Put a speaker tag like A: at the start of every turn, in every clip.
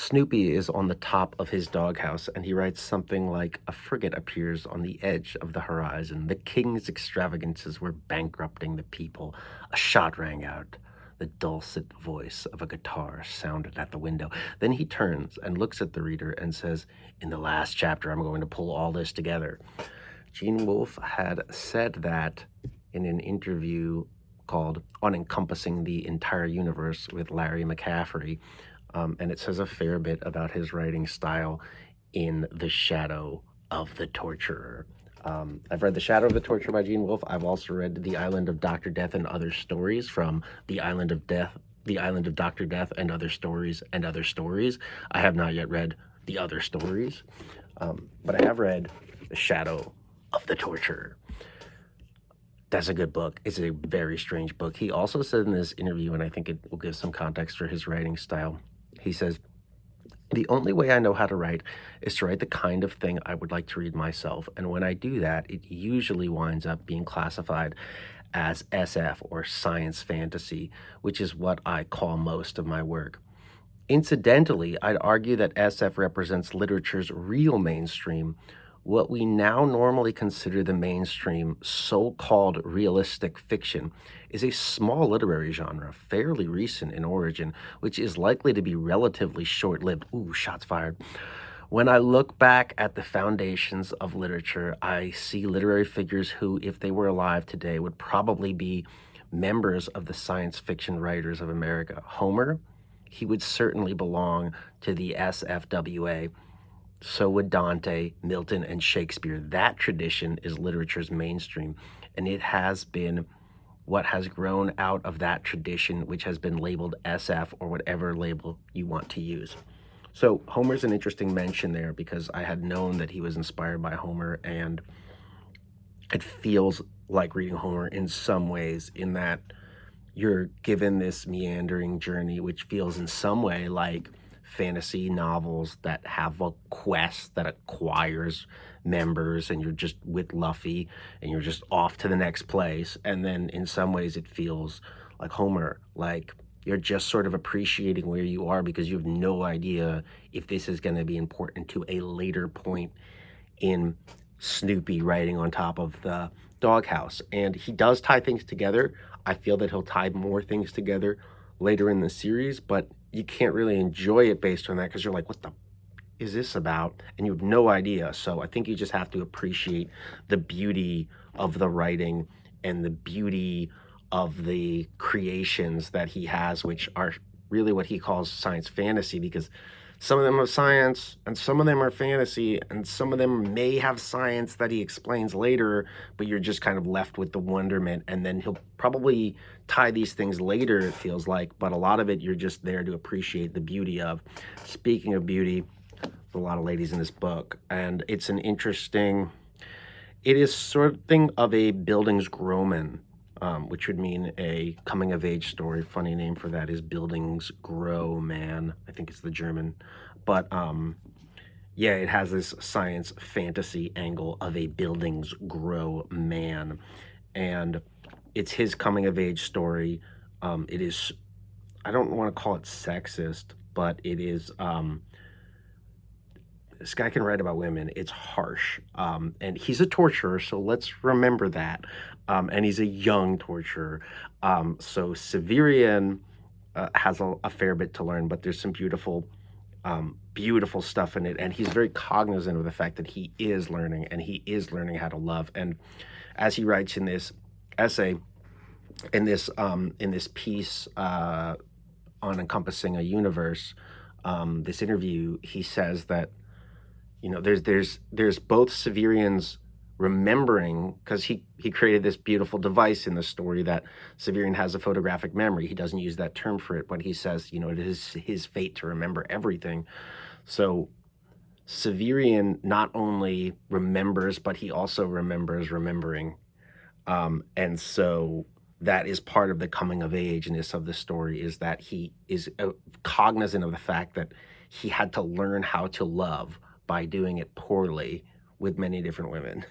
A: Snoopy is on the top of his doghouse, and he writes something like, "A frigate appears on the edge of the horizon. The king's extravagances were bankrupting the people. A shot rang out. The dulcet voice of a guitar sounded at the window." Then he turns and looks at the reader and says, "In the last chapter, I'm going to pull all this together." Gene Wolfe had said that in an interview called "On Encompassing the Entire Universe" with Larry McCaffrey, and it says a fair bit about his writing style in The Shadow of the Torturer. I've read The Shadow of the Torturer by Gene Wolfe. I've also read The Island of Dr. Death and Other Stories from The Island of Death, The Island of Dr. Death and Other Stories and Other Stories. I have not yet read The Other Stories, but I have read The Shadow of the Torturer. That's a good book. It's a very strange book. He also said in this interview, and I think it will give some context for his writing style, he says, "The only way I know how to write is to write the kind of thing I would like to read myself. And when I do that, it usually winds up being classified as SF or science fantasy, which is what I call most of my work. Incidentally, I'd argue that SF represents literature's real mainstream. What we now normally consider the mainstream so-called realistic fiction is a small literary genre, fairly recent in origin, which is likely to be relatively short-lived." Ooh, shots fired. "When I look back at the foundations of literature, I see literary figures who, if they were alive today, would probably be members of the science fiction writers of America. Homer, he would certainly belong to the SFWA. So would Dante, Milton, and Shakespeare. That tradition is literature's mainstream, and it has been what has grown out of that tradition, which has been labeled SF or whatever label you want to use." So Homer's an interesting mention there because I had known that he was inspired by Homer, and it feels like reading Homer in some ways, in that you're given this meandering journey, which feels in some way like fantasy novels that have a quest that acquires members, and you're just with Luffy and you're just off to the next place. And then in some ways, it feels like Homer, like you're just sort of appreciating where you are because you have no idea if this is going to be important to a later point in Snoopy riding on top of the doghouse. And he does tie things together. I feel that he'll tie more things together later in the series, but you can't really enjoy it based on that because you're like, what the is this about? And you have no idea. So I think you just have to appreciate the beauty of the writing and the beauty of the creations that he has, which are really what he calls science fantasy, because some of them are science and some of them are fantasy, and some of them may have science that he explains later, but you're just kind of left with the wonderment. And then he'll probably tie these things later, it feels like, but a lot of it you're just there to appreciate the beauty of. Speaking of beauty, a lot of ladies in this book, and it's an interesting, it is something of a Bildungsroman, which would mean a coming of age story. Funny name for that is Bildungsroman. I think it's the German, but yeah, it has this science fantasy angle of a Bildungsroman, and it's his coming of age story. It is, I don't want to call it sexist, but it is this guy can write about women. It's harsh. And he's a torturer, so let's remember that. And he's a young torturer. So Severian has a fair bit to learn, but there's some beautiful stuff in it. And he's very cognizant of the fact that he is learning, and he is learning how to love. And as he writes in this essay, in this piece on encompassing a universe, this interview, he says that, you know, there's both Severian's remembering, because he created this beautiful device in the story that Severian has a photographic memory. He doesn't use that term for it, but he says, you know, it is his fate to remember everything. So Severian not only remembers, but he also remembers remembering. And so that is part of the coming of ageness of the story, is that he is cognizant of the fact that he had to learn how to love by doing it poorly with many different women.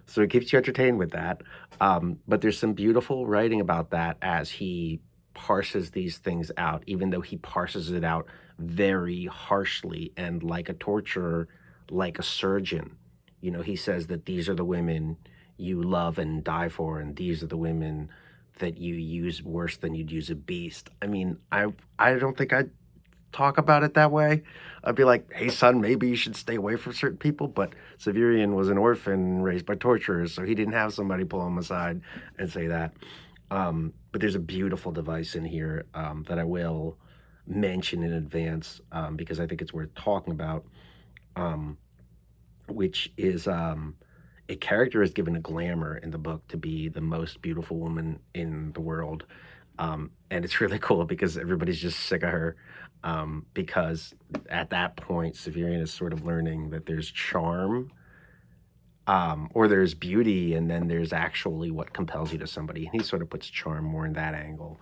A: So it keeps you entertained with that. But there's some beautiful writing about that as he parses these things out, even though he parses it out very harshly and like a torturer, like a surgeon. You know, he says that these are the women you love and die for, and these are the women that you use worse than you'd use a beast. I mean, I don't think I'd talk about it that way. I'd be like, "Hey, son, maybe you should stay away from certain people." But Severian was an orphan raised by torturers, so he didn't have somebody pull him aside and say that. But there's a beautiful device in here that I will mention in advance because I think it's worth talking about, um, which is a character is given a glamour in the book to be the most beautiful woman in the world. And it's really cool because everybody's just sick of her. Because at that point, Severian is sort of learning that there's charm, or there's beauty, and then there's actually what compels you to somebody. And he sort of puts charm more in that angle,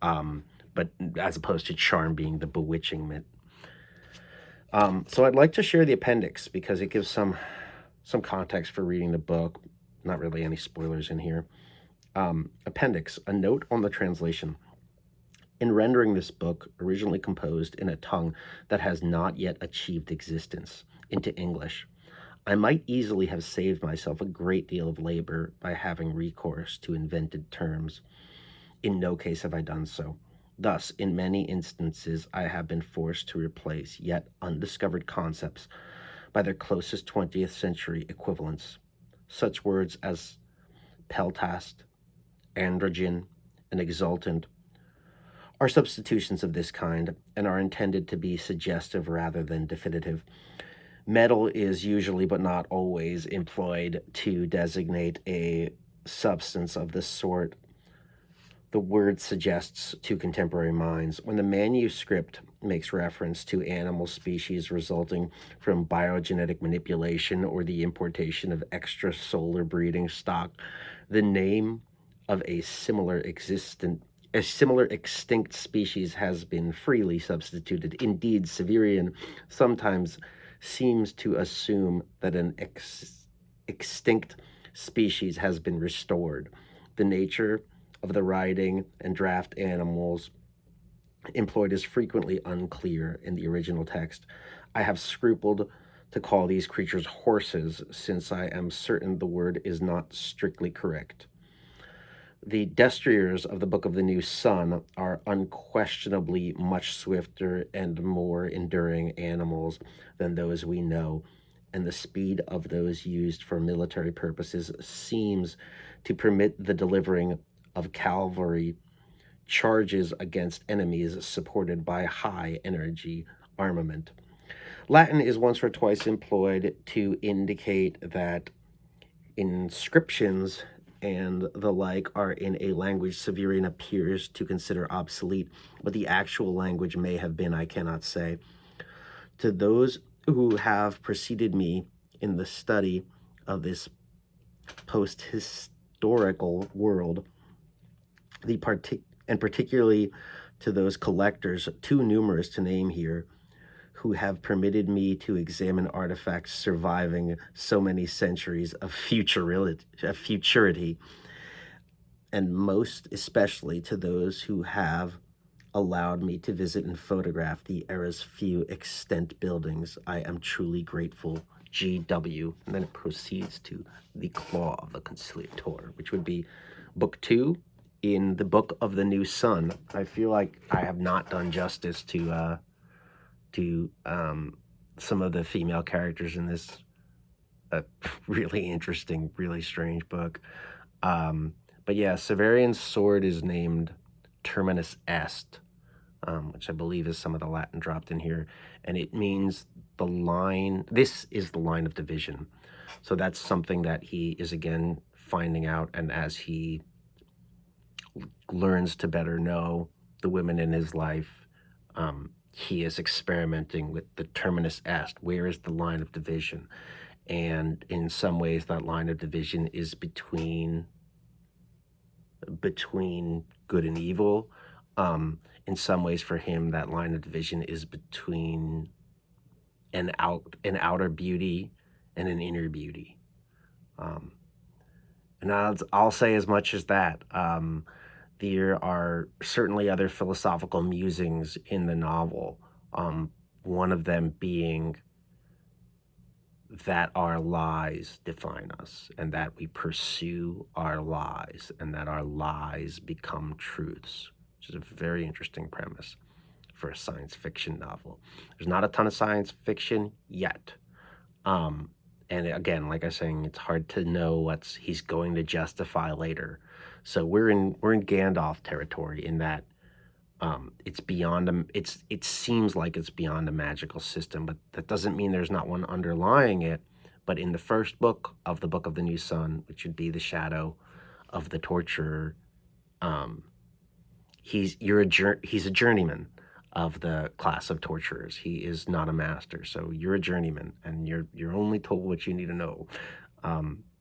A: but as opposed to charm being the bewitchingment. So I'd like to share the appendix because it gives some context for reading the book. Not really any spoilers in here. Appendix, a note on the translation. In rendering this book, originally composed in a tongue that has not yet achieved existence, into English, I might easily have saved myself a great deal of labor by having recourse to invented terms. In no case have I done so. Thus, in many instances, I have been forced to replace yet undiscovered concepts by their closest 20th century equivalents. Such words as peltast, androgen, and exultant are substitutions of this kind and are intended to be suggestive rather than definitive. Metal is usually, but not always, employed to designate a substance of this sort. The word suggests to contemporary minds. When the manuscript makes reference to animal species resulting from biogenetic manipulation or the importation of extrasolar breeding stock, the name of a similar extinct species has been freely substituted. Indeed, Severian sometimes seems to assume that an extinct species has been restored. The nature of the riding and draft animals employed is frequently unclear in the original text. I have scrupled to call these creatures horses, since I am certain the word is not strictly correct. The destriers of the Book of the New Sun are unquestionably much swifter and more enduring animals than those we know, and the speed of those used for military purposes seems to permit the delivering of cavalry charges against enemies supported by high energy armament. Latin is once or twice employed to indicate that inscriptions and the like are in a language Severian appears to consider obsolete. What the actual language may have been, I cannot say. To those who have preceded me in the study of this post-historical world, and particularly to those collectors, too numerous to name here, who have permitted me to examine artifacts surviving so many centuries of futurity, and most especially to those who have allowed me to visit and photograph the era's few extant buildings. I am truly grateful. G.W. And then it proceeds to the Claw of the Conciliator, which would be book 2 in the Book of the New Sun. I feel like I have not done justice to some of the female characters in this really interesting, really strange book. But yeah, Severian's sword is named Terminus Est, which I believe is some of the Latin dropped in here, and it means the line. This is the line of division. So that's something that he is again finding out, and as he learns to better know the women in his life, he is experimenting with the terminus est. Where is the line of division? And in some ways, that line of division is between good and evil. In some ways, for him, that line of division is between an outer beauty and an inner beauty. And I'll say as much as that. There are certainly other philosophical musings in the novel. One of them being that our lies define us and that we pursue our lies and that our lies become truths, which is a very interesting premise for a science fiction novel. There's not a ton of science fiction yet. Um, and again, like I was saying, it's hard to know what's he's going to justify later. So we're in Gandalf territory in that it's beyond it seems like it's beyond a magical system, but that doesn't mean there's not one underlying it. But in the first book of the Book of the New Sun, which would be the shadow of the torturer, um, he's a journeyman of the class of torturers. He is not a master, so you're a journeyman, and you're only told what you need to know.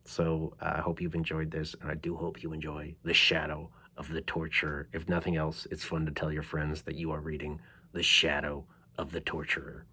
A: So I hope you've enjoyed this, and I do hope you enjoy The Shadow of the Torturer. If nothing else, it's fun to tell your friends that you are reading The Shadow of the Torturer.